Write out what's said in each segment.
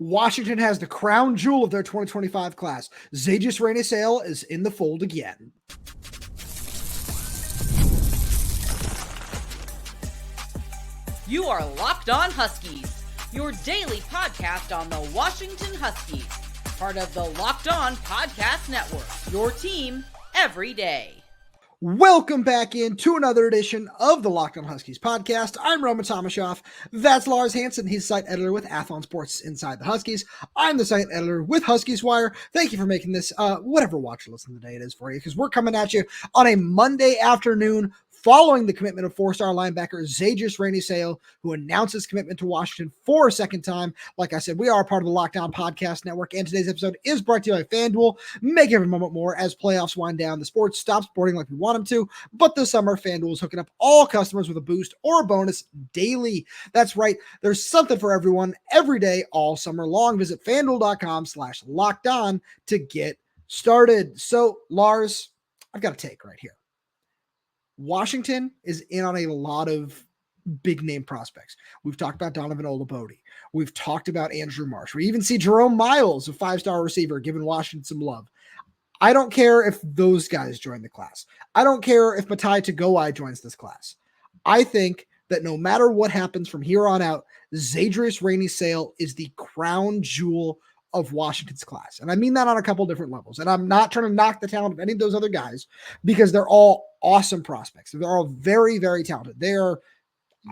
Washington has the crown jewel of their 2025 class. Zaydrius Rainey-Sale is in the fold again. You are Locked On Huskies, your daily podcast on the Washington Huskies, part of the Locked On Podcast Network, your team every day. Welcome back into another edition of the Locked On Huskies podcast. I'm Roman Tomashoff. That's Lars Hanson. He's site editor with Athlon Sports Inside the Huskies. I'm the site editor with Huskies Wire. Thank you for making this whatever watch or listen of the day it is for you, because we're coming at you on a Monday afternoon following the commitment of four-star linebacker Zaydrius Rainey-Sale, who announced his commitment to Washington for a second time. Like I said, we are part of the Locked On Podcast Network, and today's episode is brought to you by FanDuel. Make every moment more as playoffs wind down. The sports stop sporting like we want them to, but this summer, FanDuel is hooking up all customers with a boost or a bonus daily. That's right. There's something for everyone every day, all summer long. Visit FanDuel.com/lockedon to get started. So, Lars, I've got a take right here. Washington is in on a lot of big name prospects. We've talked about Donovan Olugbode. We've talked about Andrew Marsh. We even see Jerome Myles, a five-star receiver, giving Washington some love. I don't care if those guys join the class. I don't care if Tagoai joins this class. I think that no matter what happens from here on out, Zaydrius Rainey-Sale is the crown jewel of Washington's class. And I mean that on a couple different levels. And I'm not trying to knock the talent of any of those other guys, because they're all awesome prospects. They're all very, very talented. They are,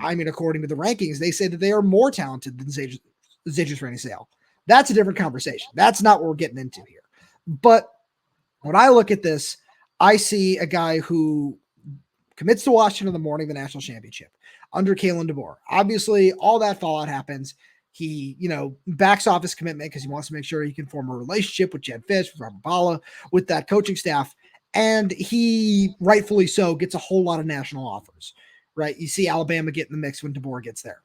according to the rankings, they say that they are more talented than Zaydrius Rainey-Sale. That's a different conversation. That's not what we're getting into here. But when I look at this, I see a guy who commits to Washington in the morning of the national championship under Kalen DeBoer. Obviously, all that fallout happens. He, backs off his commitment because he wants to make sure he can form a relationship with Jedd Fisch, with Bala, with that coaching staff. And he, rightfully so, gets a whole lot of national offers, right? You see Alabama get in the mix when DeBoer gets there.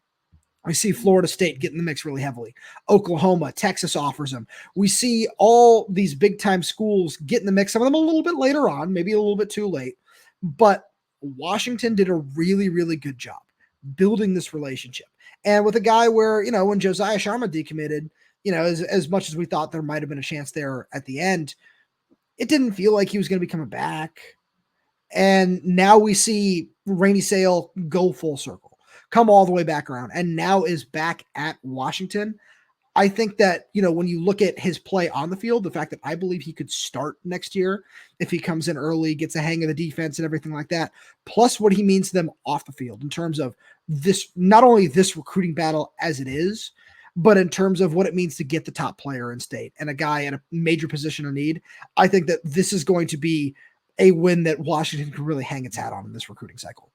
We see Florida State get in the mix really heavily. Oklahoma, Texas offers him. We see all these big-time schools get in the mix, some of them a little bit later on, maybe a little bit too late. But Washington did a really, really good job building this relationship. And with a guy where, when Josiah Sharma decommitted, as much as we thought there might have been a chance there at the end, it didn't feel like he was going to be coming back. And now we see Rainey-Sale go full circle, come all the way back around, and now is back at Washington. I think that, when you look at his play on the field, the fact that I believe he could start next year if he comes in early, gets a hang of the defense and everything like that, plus what he means to them off the field in terms of this, not only this recruiting battle as it is, but in terms of what it means to get the top player in state and a guy in a major position of need. I think that this is going to be a win that Washington can really hang its hat on in this recruiting cycle.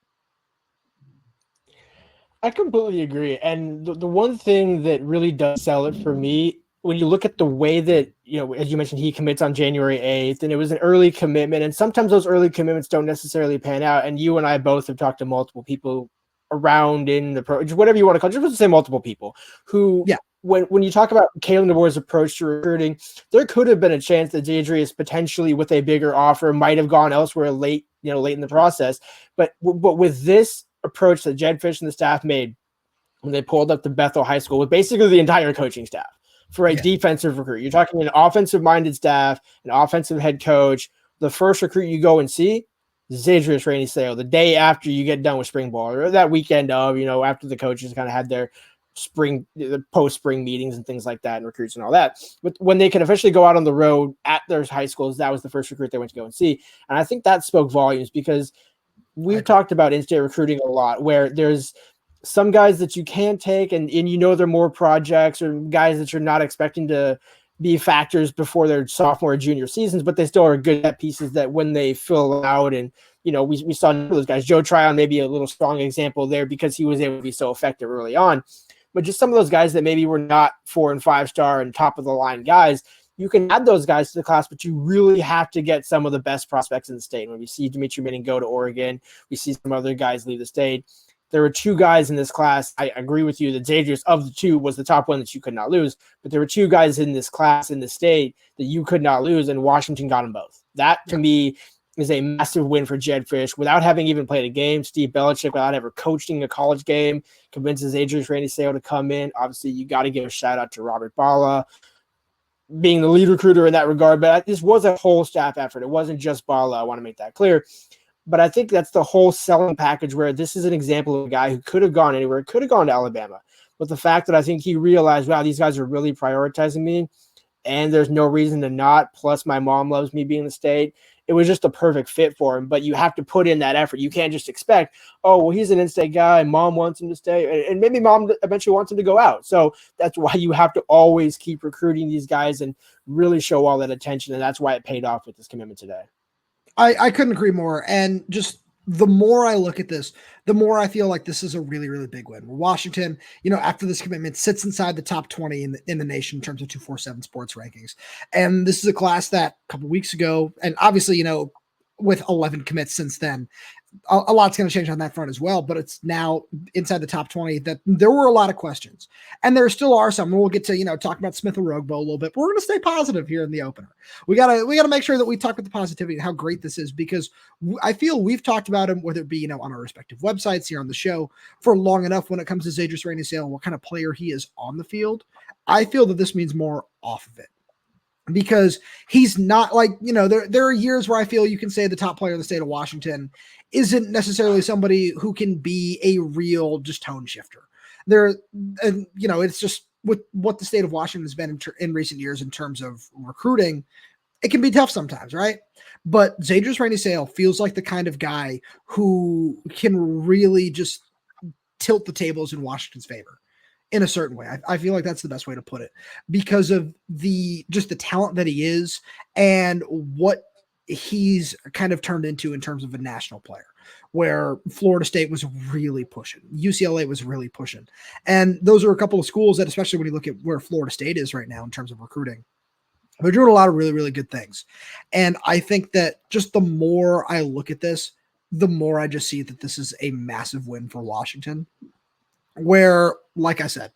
I completely agree. And the one thing that really does sell it for me, when you look at the way that, as you mentioned, he commits on January 8th, and it was an early commitment. And sometimes those early commitments don't necessarily pan out. And you and I both have talked to multiple people around in the pro, whatever you want to call it, just say multiple people who, when you talk about Kalen DeBoer's approach to recruiting, there could have been a chance that Zaydrius potentially with a bigger offer might have gone elsewhere late in the process. But with this approach that Jedd Fisch and the staff made when they pulled up to Bethel High School with basically the entire coaching staff for a defensive recruit. You're talking an offensive-minded staff, an offensive head coach. The first recruit you go and see, Zaydrius Rainey-Sale, the day after you get done with spring ball, or that weekend of, after the coaches kind of had their the post-spring meetings and things like that, and recruits and all that. But when they could officially go out on the road at their high schools, that was the first recruit they went to go and see. And I think that spoke volumes, because we've talked about in-state recruiting a lot, where there's some guys that you can take and they're more projects, or guys that you're not expecting to be factors before their sophomore or junior seasons, but they still are good at pieces that when they fill out, and we saw those guys. Joe Tryon maybe a little strong example there because he was able to be so effective early on. But just some of those guys that maybe were not 4 and 5 star and top of the line guys, you can add those guys to the class, but you really have to get some of the best prospects in the state. When we see Dimitri Minning go to Oregon, we see some other guys leave the state. There were 2 guys in this class. I agree with you that Zaydrius, of the 2, was the top one that you could not lose. But there were 2 guys in this class in the state that you could not lose, and Washington got them both. That, to me, is a massive win for Jedd Fisch without having even played a game. Steve Belichick, without ever coaching a college game, convinces Zaydrius Rainey-Sale to come in. Obviously, you got to give a shout out to Robert Bala being the lead recruiter in that regard, but this was a whole staff effort. It wasn't just Bala. I want to make that clear. But I think that's the whole selling package where this is an example of a guy who could have gone anywhere, could have gone to Alabama. But the fact that I think he realized, wow, these guys are really prioritizing me, and there's no reason to not, plus my mom loves me being in the state. It was just a perfect fit for him, but you have to put in that effort. You can't just expect, oh, well, he's an in-state guy, mom wants him to stay, and maybe mom eventually wants him to go out. So that's why you have to always keep recruiting these guys and really show all that attention, and that's why it paid off with this commitment today. I couldn't agree more. And just the more I look at this, the more I feel like this is a really, really big win. Washington, after this commitment, sits inside the top 20 in the nation in terms of 247 sports rankings. And this is a class that a couple weeks ago, and obviously, with 11 commits since then, a lot's going to change on that front as well, but it's now inside the top 20 that there were a lot of questions, and there still are some. We'll get to, talk about Smith Orogbo a little bit, but we're going to stay positive here in the opener. We got to make sure that we talk about the positivity and how great this is, because I feel we've talked about him, whether it be, on our respective websites here on the show, for long enough when it comes to Zaydrius Rainey-Sale and what kind of player he is on the field. I feel that this means more off of it, because he's not like, there are years where I feel you can say the top player in the state of Washington isn't necessarily somebody who can be a real just tone shifter. It's just with what the state of Washington has been in recent years in terms of recruiting, it can be tough sometimes, right? But Zaydrius Rainey-Sale feels like the kind of guy who can really just tilt the tables in Washington's favor in a certain way. I feel like that's the best way to put it, because of the talent that he is and what he's kind of turned into in terms of a national player, where Florida State was really pushing, UCLA was really pushing. And those are a couple of schools that, especially when you look at where Florida State is right now in terms of recruiting, they're doing a lot of really, really good things. And I think that just the more I look at this, the more I just see that this is a massive win for Washington, where, like I said,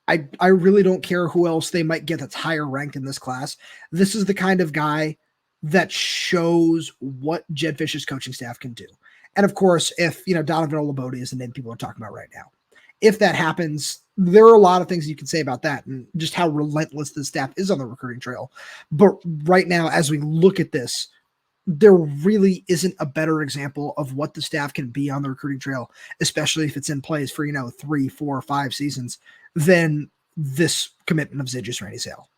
I really don't care who else they might get that's higher ranked in this class. This is the kind of guy that shows what Jedd Fisch's coaching staff can do. And of course, if, Donovan Olugbode is the name people are talking about right now, if that happens, there are a lot of things you can say about that and just how relentless the staff is on the recruiting trail. But right now, as we look at this, there really isn't a better example of what the staff can be on the recruiting trail, especially if it's in place for, 3, 4, 5 seasons, than this commitment of Zaydrius Rainey-Sale.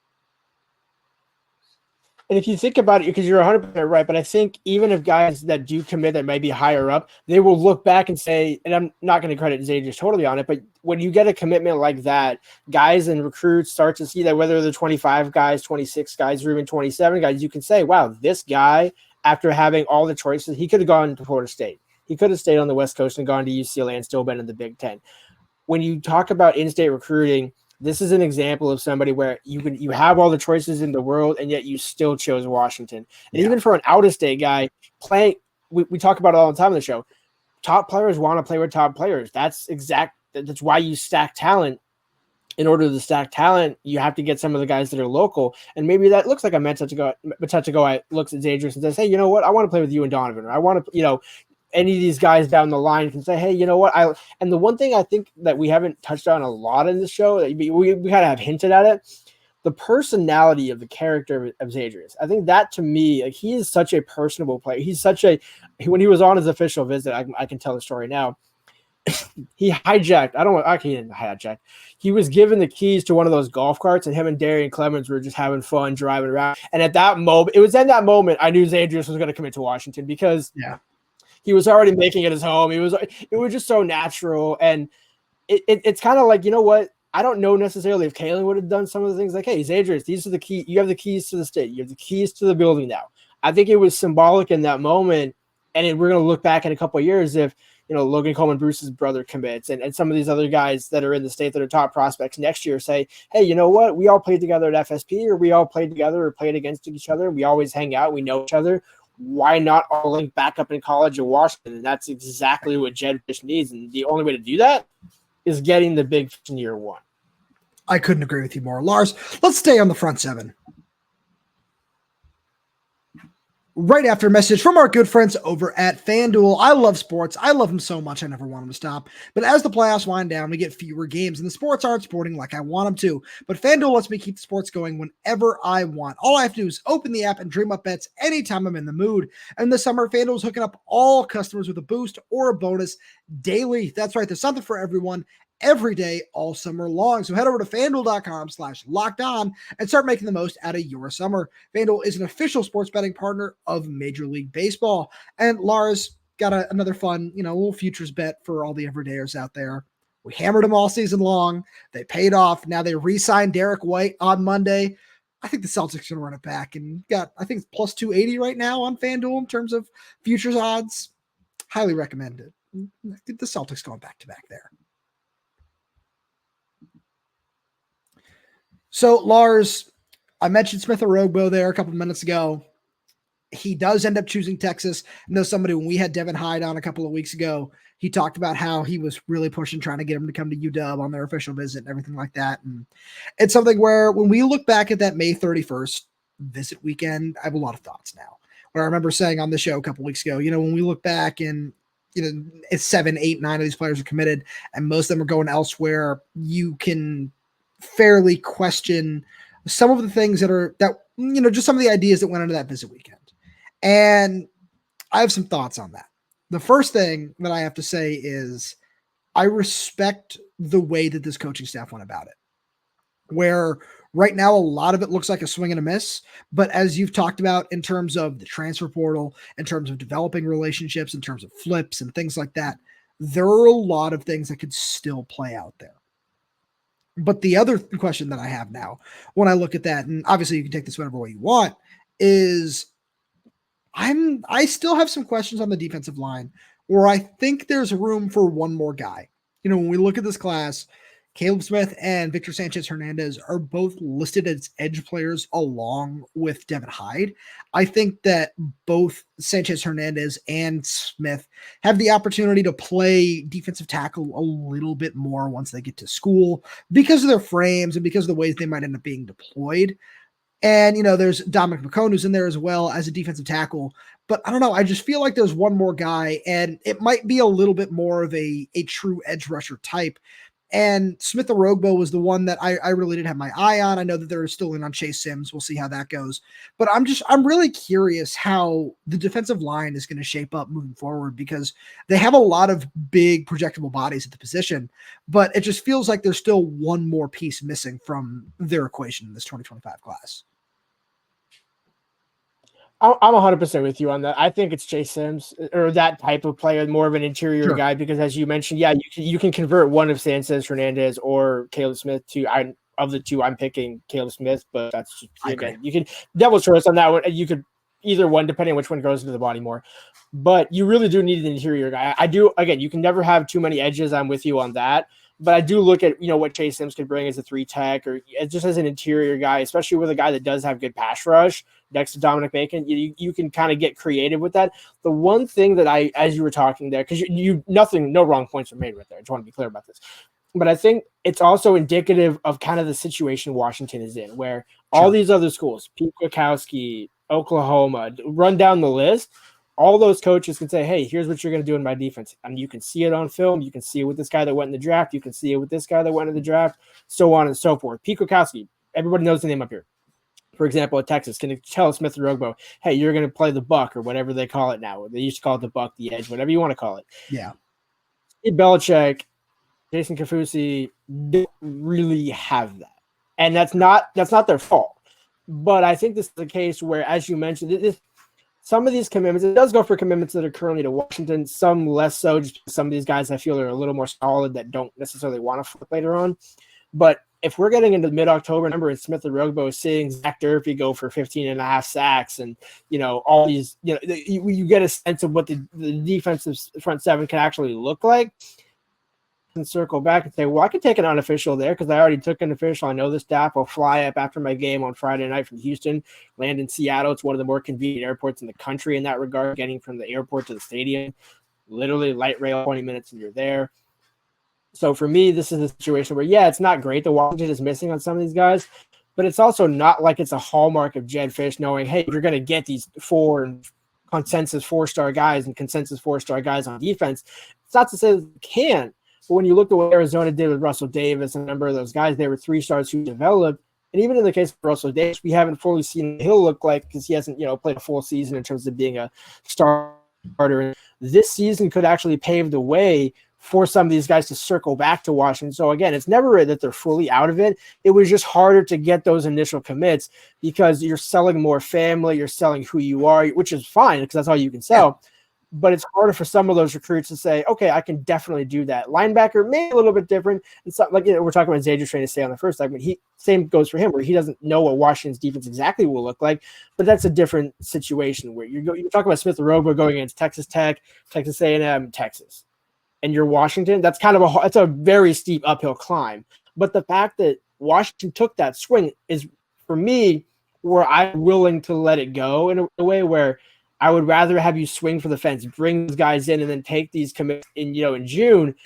And if you think about it, because you're 100% right, but I think even if guys that do commit that may be higher up, they will look back and say, and I'm not going to credit Zaydrius totally on it, but when you get a commitment like that, guys and recruits start to see that whether they're 25 guys, 26 guys, or even 27 guys, you can say, wow, this guy, after having all the choices, he could have gone to Florida State. He could have stayed on the West Coast and gone to UCLA and still been in the Big Ten. When you talk about in-state recruiting, this is an example of somebody where you have all the choices in the world, and yet you still chose Washington. And even for an out-of-state guy playing, we talk about it all the time on the show. Top players want to play with top players. That's why you stack talent. In order to stack talent, you have to get some of the guys that are local. And maybe that looks like a Tagoai looks at Zaydrius and says, hey, you know what? I want to play with you and Donovan. Or I want to, any of these guys down the line can say, hey, you know what? And the one thing I think that we haven't touched on a lot in the show, that we kind of have hinted at it, the personality of the character of Zaydrius. I think that, to me, he is such a personable player. He's when he was on his official visit, I can tell the story now. He hijacked. He didn't hijack. He was given the keys to one of those golf carts, and him and Darian Clemens were just having fun driving around. And at that moment, it was in that moment I knew Zaydrius was going to commit to Washington, because he was already making it his home. It was just so natural. And it's kind of like, you know what? I don't know necessarily if Kalen would have done some of the things like, hey, Zaydrius, these are the key. You have the keys to the state. You have the keys to the building now. I think it was symbolic in that moment. And we're going to look back in a couple of years if, Logan Coleman Bruce's brother commits, and some of these other guys that are in the state that are top prospects next year say, hey, you know what? We all played together at FSP, or we all played together or played against each other. We always hang out. We know each other. Why not all link back up in college in Washington? And that's exactly what Jedd Fisch needs. And the only way to do that is getting the big fish in year one. I couldn't agree with you more. Lars, let's stay on the front seven. right after a message from our good friends over at FanDuel. I love sports. I love them so much. I never want them to stop. But as the playoffs wind down, we get fewer games and the sports aren't sporting like I want them to. But FanDuel lets me keep the sports going whenever I want. All I have to do is open the app and dream up bets anytime I'm in the mood. And this summer, FanDuel is hooking up all customers with a boost or a bonus daily. That's right. There's something for everyone every day, all summer long. So head over to FanDuel.com/lockedon and start making the most out of your summer. FanDuel is an official sports betting partner of Major League Baseball. And Lars got another fun, little futures bet for all the everydayers out there. We hammered them all season long. They paid off. Now they re-signed Derek White on Monday. I think the Celtics are going to run it back and got, I think, plus 280 right now on FanDuel in terms of futures odds. Highly recommend it. The Celtics going back to back there. So, Lars, I mentioned Smith Orogbo there a couple of minutes ago. He does end up choosing Texas. I know somebody, when we had Devin Hyde on a couple of weeks ago, he talked about how he was really pushing, trying to get him to come to UW on their official visit and everything like that. And it's something where when we look back at that May 31st visit weekend, I have a lot of thoughts now. What I remember saying on the show a couple of weeks ago, when we look back and, it's 7, 8, 9 of these players are committed and most of them are going elsewhere, you can fairly question some of the things just some of the ideas that went into that visit weekend. And I have some thoughts on that. The first thing that I have to say is I respect the way that this coaching staff went about it, where right now a lot of it looks like a swing and a miss. But as you've talked about in terms of the transfer portal, in terms of developing relationships, in terms of flips and things like that, there are a lot of things that could still play out there. But the other question that I have now, when I look at that, and obviously you can take this whatever way you want, is I still have some questions on the defensive line where I think there's room for one more guy. When we look at this class, Caleb Smith and Victor Sanchez-Hernandez are both listed as edge players along with Devin Hyde. I think that both Sanchez-Hernandez and Smith have the opportunity to play defensive tackle a little bit more once they get to school because of their frames and because of the ways they might end up being deployed. And, there's Dominic McCone who's in there as well as a defensive tackle. But I don't know. I just feel like there's one more guy, and it might be a little bit more of a true edge rusher type. And Smith Orogbo was the one that I really did have my eye on. I know that they're still in on Chase Sims. We'll see how that goes. But I'm really curious how the defensive line is going to shape up moving forward because they have a lot of big projectable bodies at the position, but it just feels like there's still one more piece missing from their equation in this 2025 class. I'm 100% with you on that. I think it's Chase Sims or that type of player, more of an interior guy, because as you mentioned, you can convert one of Sanchez-Hernandez or Caleb Smith of the two, I'm picking Caleb Smith, but that's just, again, you can double choice on that one. You could either one, depending on which one goes into the body more, but you really do need an interior guy. I do. Again, you can never have too many edges. I'm with you on that. But I do look at, what Chase Sims could bring as a 3-tech or just as an interior guy, especially with a guy that does have good pass rush next to Dominic Bacon. You can kind of get creative with that. The one thing that as you were talking there, because no wrong points were made right there. I just want to be clear about this. But I think it's also indicative of kind of the situation Washington is in, where all these other schools, Pete Kwiatkowski, Oklahoma, run down the list, all those coaches can say, hey, here's what you're going to do in my defense. And you can see it on film. You can see it with this guy that went in the draft. You can see it with this guy that went in the draft, so on and so forth. Pete Kwiatkowski, everybody knows the name up here. For example, at Texas, can tell Smith Orogbo, hey, you're going to play the buck or whatever they call it now. They used to call it the buck, the edge, whatever you want to call it. Yeah. Steve Belichick, Jason Kafusi don't really have that. And that's not their fault. But I think this is the case where, as you mentioned, some of these commitments, it does go for commitments that are currently to Washington, some less so. Just some of these guys I feel are a little more solid that don't necessarily want to flip later on. But if we're getting into mid-October, remember, and Smith Orogbo is seeing Zach Durfee go for 15.5 sacks and, all these, you get a sense of what the defensive front seven can actually look like. And circle back and say, well, I could take an unofficial there because I already took an official. I know the staff will fly up after my game on Friday night from Houston, land in Seattle. It's one of the more convenient airports in the country in that regard, getting from the airport to the stadium. Literally light rail, 20 minutes and you're there. So for me, this is a situation where, it's not great that Washington is missing on some of these guys, but it's also not like it's a hallmark of Jedd Fisch knowing, hey, you're going to get these consensus 4-star guys and consensus 4-star guys on defense. It's not to say that they can't, but when you look at what Arizona did with Russell Davis and a number of those guys, they were 3-stars who developed. And even in the case of Russell Davis, we haven't fully seen what he'll look like because he hasn't, played a full season in terms of being a starter. This season could actually pave the way for some of these guys to circle back to Washington. So again, it's never that they're fully out of it. It was just harder to get those initial commits because you're selling more family, you're selling who you are, which is fine because that's all you can sell. Yeah. But it's harder for some of those recruits to say, okay, I can definitely do that. Linebacker, maybe a little bit different. It's not like, we're talking about Zaydrius Rainey-Sale on the first segment. Same goes for him, where he doesn't know what Washington's defense exactly will look like, but that's a different situation where you talk about Smith Orogbo going against Texas Tech, Texas A&M, Texas, and you're Washington. That's it's a very steep uphill climb. But the fact that Washington took that swing is, for me, where I'm willing to let it go in a way where I would rather have you swing for the fence, bring these guys in, and then take these commits in June,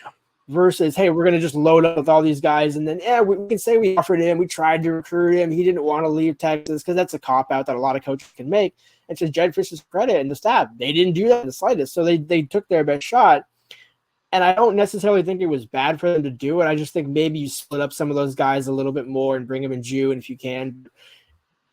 versus, hey, we're going to just load up with all these guys, and then we can say we offered him, we tried to recruit him, he didn't want to leave Texas, because that's a cop out that a lot of coaches can make. And to Jedd Fisch's credit and the staff, they didn't do that in the slightest, so they took their best shot. And I don't necessarily think it was bad for them to do it. I just think maybe you split up some of those guys a little bit more and bring them in June if you can.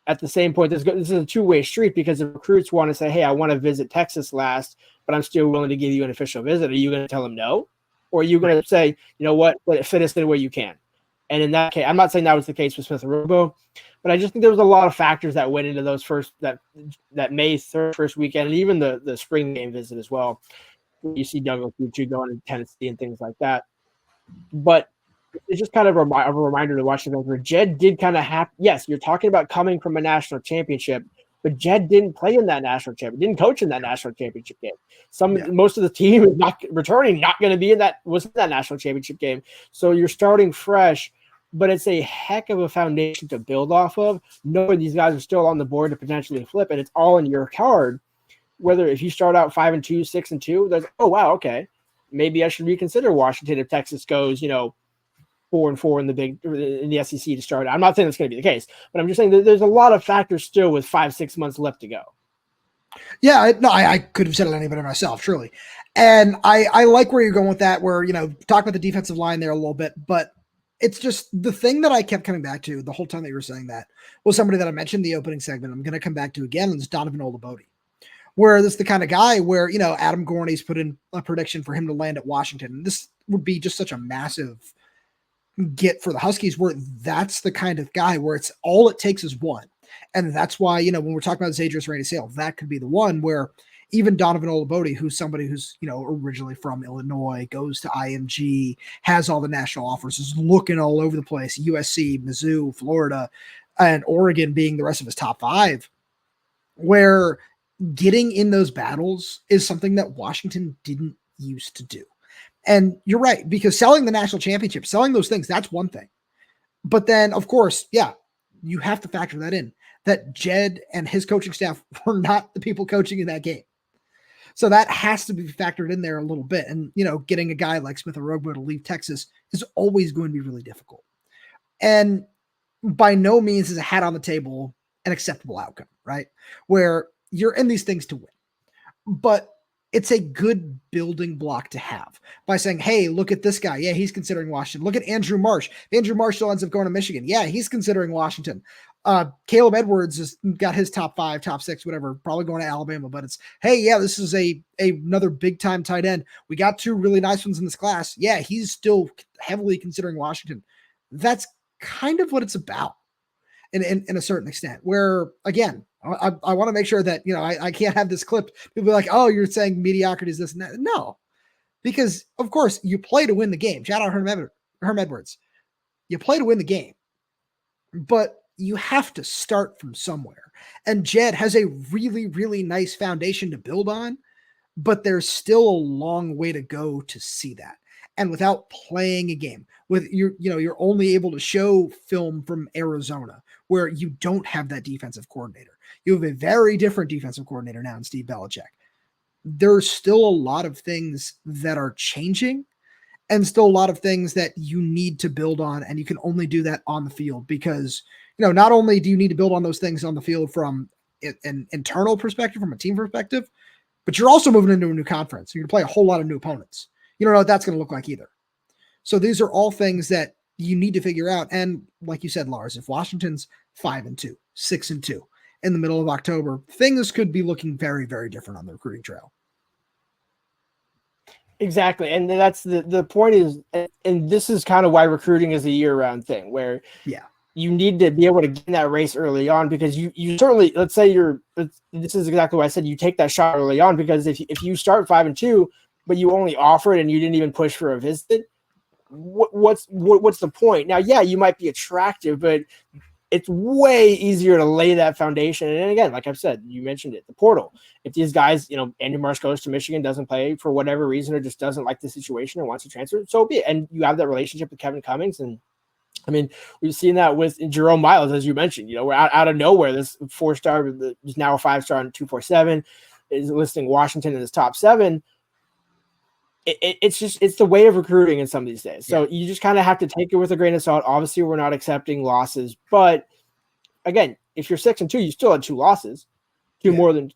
At the same point, this is a two-way street, because the recruits want to say, hey, I want to visit Texas last, but I'm still willing to give you an official visit. Are you going to tell them no? Or are you going to say, you know what, fit us in where you can? And in that case, I'm not saying that was the case with Smith Orogbo, but I just think there was a lot of factors that went into those that May 3rd first weekend, and even the spring game visit as well. You see Douglas Buchu going to Tennessee and things like that. But it's just kind of a reminder to watch where Jedd did kind of have, yes, you're talking about coming from a national championship, but Jedd didn't play in that national championship, didn't coach in that national championship game. Most of the team is not returning, not going to be in that national championship game. So you're starting fresh, but it's a heck of a foundation to build off of, knowing these guys are still on the board to potentially flip, and it's all in your card. Whether if you start out 5-2, 6-2, there's, oh wow, okay, maybe I should reconsider Washington if Texas goes, 4-4 in the SEC to start. I'm not saying that's going to be the case, but I'm just saying that there's a lot of factors still with 5-6 months left to go. Yeah, I could have said it any better myself, truly. And I like where you're going with that, where, talk about the defensive line there a little bit, but it's just the thing that I kept coming back to the whole time that you were saying that was somebody that I mentioned in the opening segment. I'm going to come back to again, and it's Donovan Olugbode, where this is the kind of guy where, Adam Gorney's put in a prediction for him to land at Washington. And this would be just such a massive get for the Huskies, where that's the kind of guy where it's all it takes is one. And that's why, when we're talking about Zaydrius Rainey-Sale, that could be the one where even Donovan Olugbode, who's somebody who's, originally from Illinois, goes to IMG, has all the national offers, is looking all over the place, USC, Mizzou, Florida, and Oregon being the rest of his top 5, where getting in those battles is something that Washington didn't used to do. And you're right, because selling the national championship, selling those things, that's one thing. But then, of course, you have to factor that in, that Jedd and his coaching staff were not the people coaching in that game. So that has to be factored in there a little bit. And, getting a guy like Smith Orogbo to leave Texas is always going to be really difficult. And by no means is a hat on the table an acceptable outcome, right? Where you're in these things to win. But it's a good building block to have by saying, hey, look at this guy. Yeah, he's considering Washington. Look at Andrew Marsh. If Andrew Marsh still ends up going to Michigan, yeah, he's considering Washington. Caleb Edwards has got his top 5, top 6, whatever, probably going to Alabama. But it's, hey, yeah, this is another big-time tight end. We got 2 really nice ones in this class. Yeah, he's still heavily considering Washington. That's kind of what it's about in a certain extent, where, again, I want to make sure that, I can't have this clip. People be like, oh, you're saying mediocrity is this and that. No, because, of course, you play to win the game. Shout out Herm Edwards. You play to win the game, but you have to start from somewhere. And Jedd has a really, really nice foundation to build on, but there's still a long way to go to see that. And without playing a game, you're only able to show film from Arizona, where you don't have that defensive coordinator. You have a very different defensive coordinator now in Steve Belichick. There's still a lot of things that are changing, and still a lot of things that you need to build on, and you can only do that on the field, because not only do you need to build on those things on the field from an internal perspective, from a team perspective, but you're also moving into a new conference. You're going to play a whole lot of new opponents. You don't know what that's going to look like either. So these are all things that you need to figure out. And like you said, Lars, if Washington's 5-2, 6-2 in the middle of October, things could be looking very, very different on the recruiting trail. Exactly. And that's the point is, and this is kind of why recruiting is a year-round thing, where you need to be able to get in that race early on, because you certainly, let's say this is exactly what I said, you take that shot early on, because if you start 5-2, but you only offer it and you didn't even push for a visit, what's the point? Now, yeah, you might be attractive, but it's way easier to lay that foundation. And again, like I've said, you mentioned it, the portal. If these guys, Andrew Marsh goes to Michigan, doesn't play for whatever reason, or just doesn't like the situation and wants to transfer, so be it. And you have that relationship with Kevin Cummings. And I mean, we've seen that with Jerome Myles, as you mentioned. We're out of nowhere. This 4-star is now a 5-star on 247, is listing Washington in his top 7. It's the way of recruiting in some of these days. So you just kind of have to take it with a grain of salt. Obviously, we're not accepting losses, but again, if you're 6-2, you still had 2 losses, one more than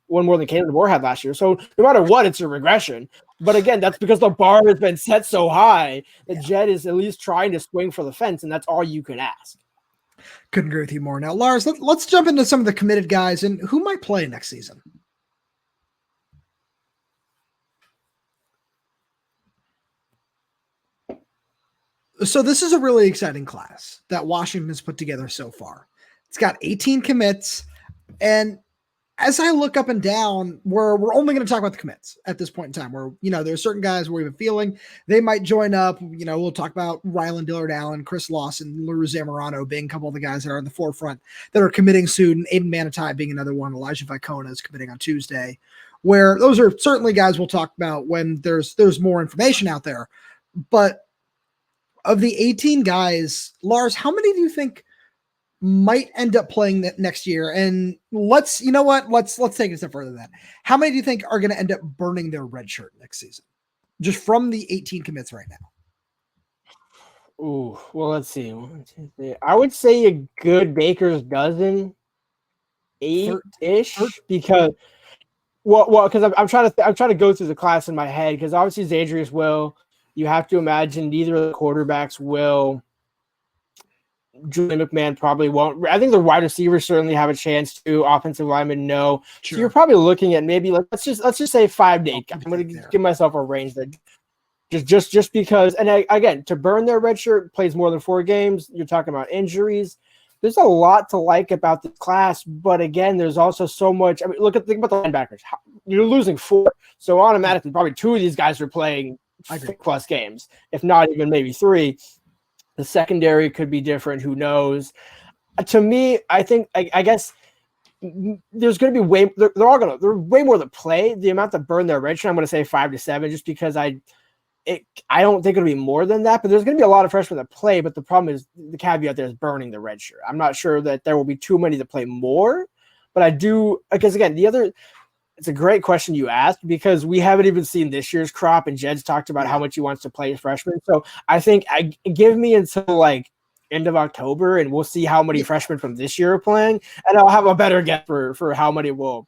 Kalen DeBoer had last year. So no matter what, it's a regression. But again, that's because the bar has been set so high that Jedd is at least trying to swing for the fence, and that's all you can ask. Couldn't agree with you more. Now, Lars, let's jump into some of the committed guys and who might play next season. So this is a really exciting class that Washington has put together so far. It's got 18 commits, and as I look up and down, we're only going to talk about the commits at this point in time, where, there's certain guys where we have a feeling they might join up. We'll talk about Rylan Dillard-Allen, Chris Lawson, Lou Zamorano being a couple of the guys that are in the forefront that are committing soon. Aiden Manitai being another one. Elijah Vicona is committing on Tuesday, where those are certainly guys we'll talk about when there's more information out there. But of the 18 guys, Lars, how many do you think might end up playing that next year? And let's take it a step further than that. How many do you think are going to end up burning their red shirt next season? Just from the 18 commits right now. Ooh, well, let's see. I would say a good baker's dozen, 8-ish, because I'm trying to go through the class in my head, because obviously Zaydrius will. You have to imagine neither of the quarterbacks will. Julian McMahon probably won't. I think the wide receivers certainly have a chance to. Offensive linemen, no. Sure. So you're probably looking at maybe let's just say 5 to 8. I'm going to give myself a range that just because. And again, to burn their red shirt, plays more than 4 games. You're talking about injuries. There's a lot to like about this class, but again, there's also so much. I mean, think about the linebackers. You're losing 4, so automatically probably 2 of these guys are playing 6+ games, if not even maybe 3. The secondary could be different. Who knows? To me, I think, I guess there's going to be they're way more to play. The amount that burn their red shirt, I'm going to say 5 to 7, just because I don't think it'll be more than that, but there's going to be a lot of freshmen that play. But the problem is, the caveat there is burning the red shirt. I'm not sure that there will be too many to play more, but I do, because again, it's a great question you asked, because we haven't even seen this year's crop, and Jedd's talked about how much he wants to play as freshmen. So I think give me until end of October, and we'll see how many freshmen from this year are playing, and I'll have a better guess for how many will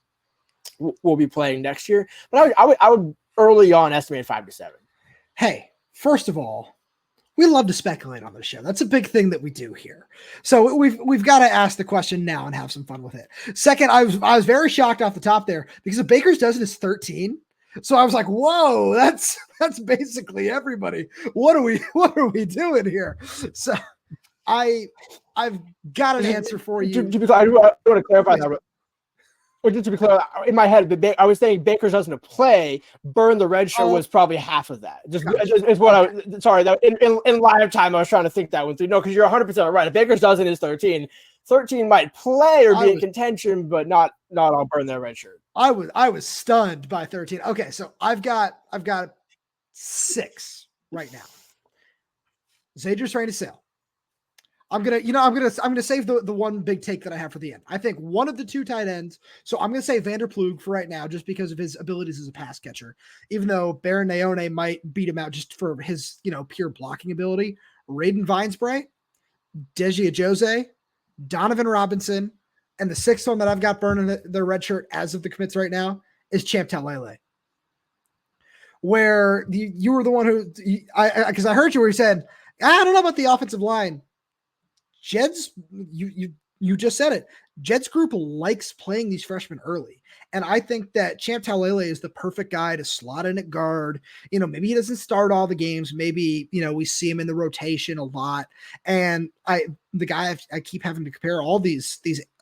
be playing next year. But I would early on estimate 5 to 7. Hey, first of all, we love to speculate on this show. That's a big thing that we do here. So we've got to ask the question now and have some fun with it. Second, I was very shocked off the top there, because the Baker's dozen is 13. So I was like, whoa, that's basically everybody. What are we doing here? So I've got an answer for you. I want to clarify that. Or just to be clear, in my head, I was saying Baker's doesn't play. Burn the red shirt was probably half of that. Is what sorry, that in live time I was trying to think that one through. No, because you're 100% right. A Baker's dozen is 13. 13 might play or be in contention, but not all burn their red shirt. I was stunned by 13. Okay, so I've got 6 right now. Zaydrius Rainey-Sale. I'm gonna save the one big take that I have for the end. I think one of the 2 tight ends. So I'm gonna say Vander Ploog for right now, just because of his abilities as a pass catcher. Even though Baron Naone might beat him out just for his pure blocking ability. Raiden Vines-Bright, Deji Ajose, Donovan Robinson, and the sixth one that I've got burning their red shirt as of the commits right now is Champ Taulealea. Where you were the one who, because I heard you where you said, I don't know about the offensive line. Jedd's, you just said it. Jedd's group likes playing these freshmen early. And I think that Champ Taulealea is the perfect guy to slot in at guard. Maybe he doesn't start all the games. Maybe, we see him in the rotation a lot. And the guy I keep having to compare all these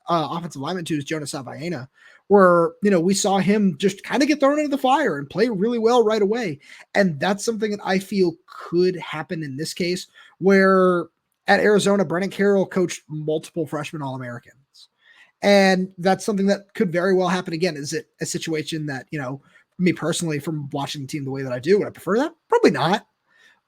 offensive linemen to is Jonas Savaiena, where, we saw him just kind of get thrown into the fire and play really well right away. And that's something that I feel could happen in this case, where at Arizona, Brennan Carroll coached multiple freshman All-Americans. And that's something that could very well happen again. Is it a situation that, me personally, from watching the team the way that I do, would I prefer that? Probably not.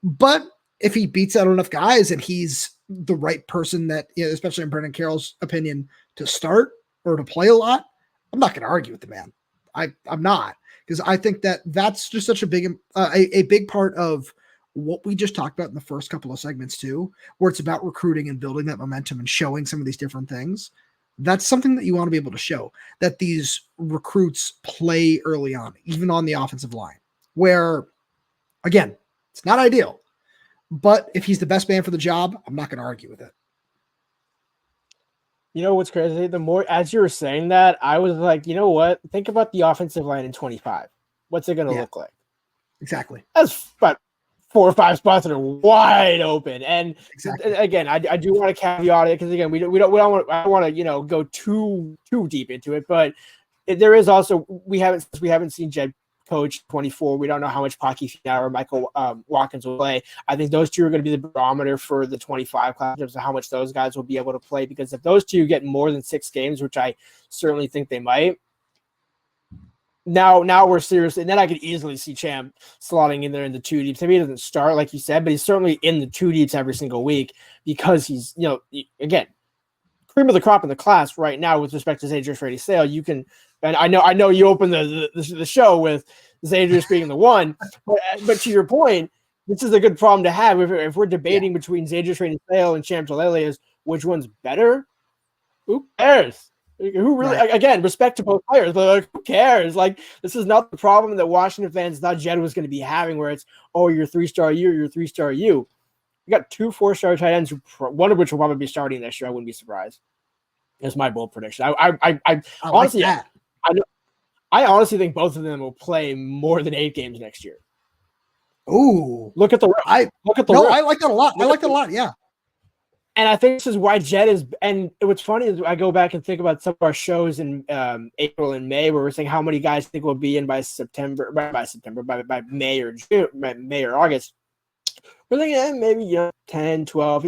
But if he beats out enough guys and he's the right person that, especially in Brennan Carroll's opinion, to start or to play a lot, I'm not going to argue with the man. I'm not, because I think that that's just such a big part of what we just talked about in the first couple of segments too, where it's about recruiting and building that momentum and showing some of these different things. That's something that you want to be able to show, that these recruits play early on, even on the offensive line, where, again, it's not ideal, but if he's the best man for the job, I'm not going to argue with it. You know what's crazy? The more, as you were saying that, I was like, you know what? Think about the offensive line in 25. What's it going to look like? Exactly. That's about 4 or 5 spots that are wide open. And again, I do want to caveat it, because again, we don't want to go too deep into it, but there is also, we haven't seen Jedd coach 24. We don't know how much Pocky Finau or Michael Watkins will play. I think those two are going to be the barometer for the 25 class in terms of how much those guys will be able to play, because if those two get more than 6 games, which I certainly think they might, now we're serious. And then I could easily see Champ slotting in there in the 2 deeps. Maybe he doesn't start like you said, but he's certainly in the 2 deeps every single week, because he's, again, cream of the crop in the class right now with respect to Zaydrius Rainey-Sale. You can, and I know you opened the show with Zaydrius being the one, but to your point, this is a good problem to have if we're debating between Zaydrius Rainey-Sale and Champ Taulealea is which one's better. Who cares? Who really, again, respect to both players, but who cares? This is not the problem that Washington fans thought Jedd was going to be having, where it's, oh, you're 3-star you, you're 3-star you. You got 2 4-star tight ends, one of which will probably be starting this year. I wouldn't be surprised. That's my bold prediction. I honestly, like I honestly think both of them will play more than 8 games next year. Ooh, look at the. I like that a lot. I like that a lot. Yeah. And I think this is why Jedd is. And what's funny is I go back and think about some of our shows in April and May, where we're saying how many guys think will be in by May or June, May or August. We're thinking maybe 10, 12.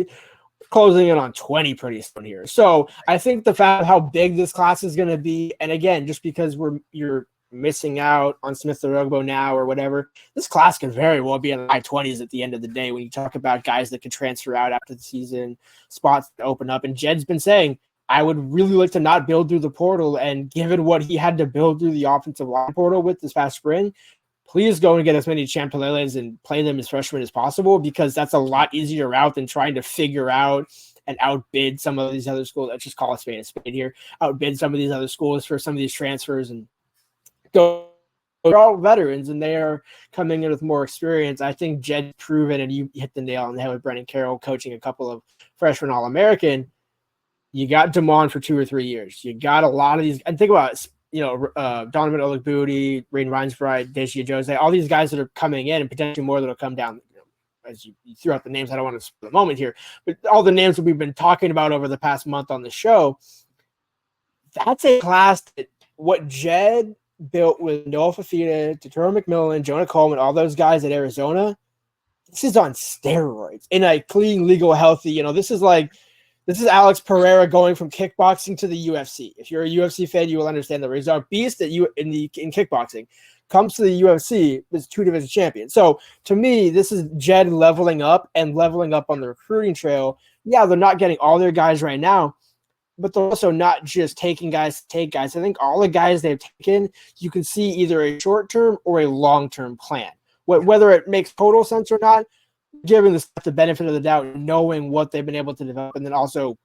Closing in on 20 pretty soon here. So I think the fact of how big this class is going to be, and again, just because you're missing out on Smith Orogbo now or whatever, this class can very well be in the high 20s at the end of the day when you talk about guys that can transfer out after the season, spots that open up. And Jedd's been saying, I would really like to not build through the portal, and given what he had to build through the offensive line portal with this past spring, please go and get as many Champ Taulealeas and play them as freshmen as possible, because that's a lot easier route than trying to figure out and outbid some of these other schools. Let's just call a spade here. Outbid some of these other schools for some of these transfers and go. They're all veterans and they are coming in with more experience. I think Jedd's proven, and you hit the nail on the head with Brennan Carroll coaching a couple of freshman All-American. You got Damon for 2 or 3 years. You got a lot of these. And think about it. Donovan Olugbode, Raiden Vines-Bright, Deji Jose, all these guys that are coming in, and potentially more that will come down. As you threw out the names, I don't want to spend a moment here, but all the names that we've been talking about over the past month on the show, that's a class that what Jedd built with Noah Fafita, Taturo McMillan, Jonah Coleman, all those guys at Arizona, this is on steroids in a clean, legal, healthy. This is Alex Pereira going from kickboxing to the UFC. If you're a UFC fan, you will understand the Razor Beast that you in kickboxing comes to the UFC as 2 division champion. So to me, this is Jedd leveling up on the recruiting trail. Yeah, they're not getting all their guys right now, but they're also not just taking guys to take guys. I think all the guys they've taken, you can see either a short-term or a long-term plan. Whether it makes total sense or not, given the benefit of the doubt, knowing what they've been able to develop, and then also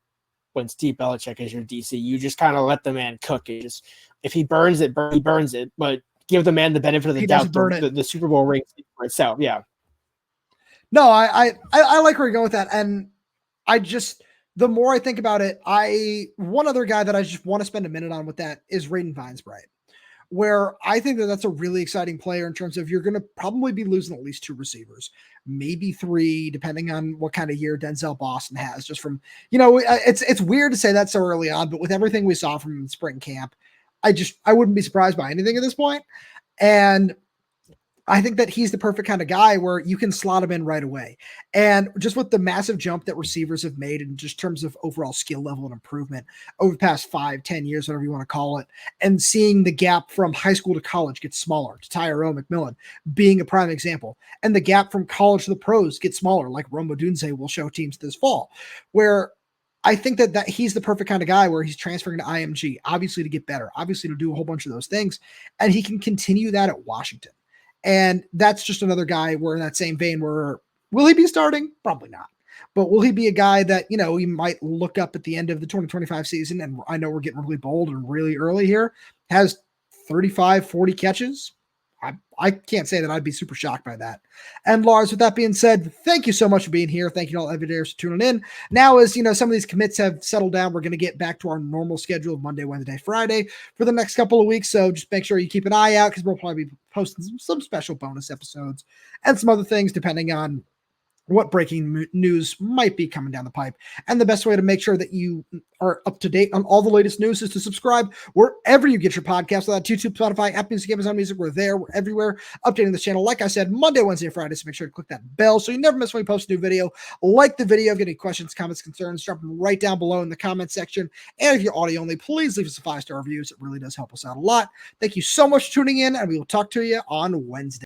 when Steve Belichick is your DC. You just kind of let the man cook. If he burns it, he burns it. But give the man the benefit of the doubt. The Super Bowl ring for itself. Yeah. No, I like where you're going with that, and the more I think about it, one other guy that I just want to spend a minute on with that is Raiden Vines-Bright, where I think that's a really exciting player in terms of you're going to probably be losing at least 2 receivers, maybe 3, depending on what kind of year Denzel Boston has. Just from, it's weird to say that so early on, but with everything we saw from spring camp, I wouldn't be surprised by anything at this point. And I think that he's the perfect kind of guy where you can slot him in right away. And just with the massive jump that receivers have made in just terms of overall skill level and improvement over the past 5-10 years, whatever you want to call it, and seeing the gap from high school to college get smaller, to Tyrone McMillan being a prime example, and the gap from college to the pros get smaller, like Rome Odunze will show teams this fall, where I think that he's the perfect kind of guy where he's transferring to IMG, obviously to get better, obviously to do a whole bunch of those things, and he can continue that at Washington. And that's just another guy where in that same vein where will he be starting? Probably not. But will he be a guy that, you might look up at the end of the 2025 season, and I know we're getting really bold and really early here, has 35, 40 catches? I can't say that I'd be super shocked by that. And Lars, with that being said, thank you so much for being here. Thank you to all everydayers for tuning in. Now, as some of these commits have settled down, we're going to get back to our normal schedule of Monday, Wednesday, Friday for the next couple of weeks. So just make sure you keep an eye out because we'll probably be posting some special bonus episodes and some other things depending on what breaking news might be coming down the pipe. And the best way to make sure that you are up to date on all the latest news is to subscribe wherever you get your podcast. So that's YouTube, Spotify, Apple Music, Amazon Music. We're there. We're everywhere updating this channel. Like I said, Monday, Wednesday, Friday. So make sure to click that bell so you never miss when we post a new video. Like the video. If you have any questions, comments, concerns, drop them right down below in the comment section. And if you're audio only, please leave us a 5-star review. It really does help us out a lot. Thank you so much for tuning in, and we will talk to you on Wednesday.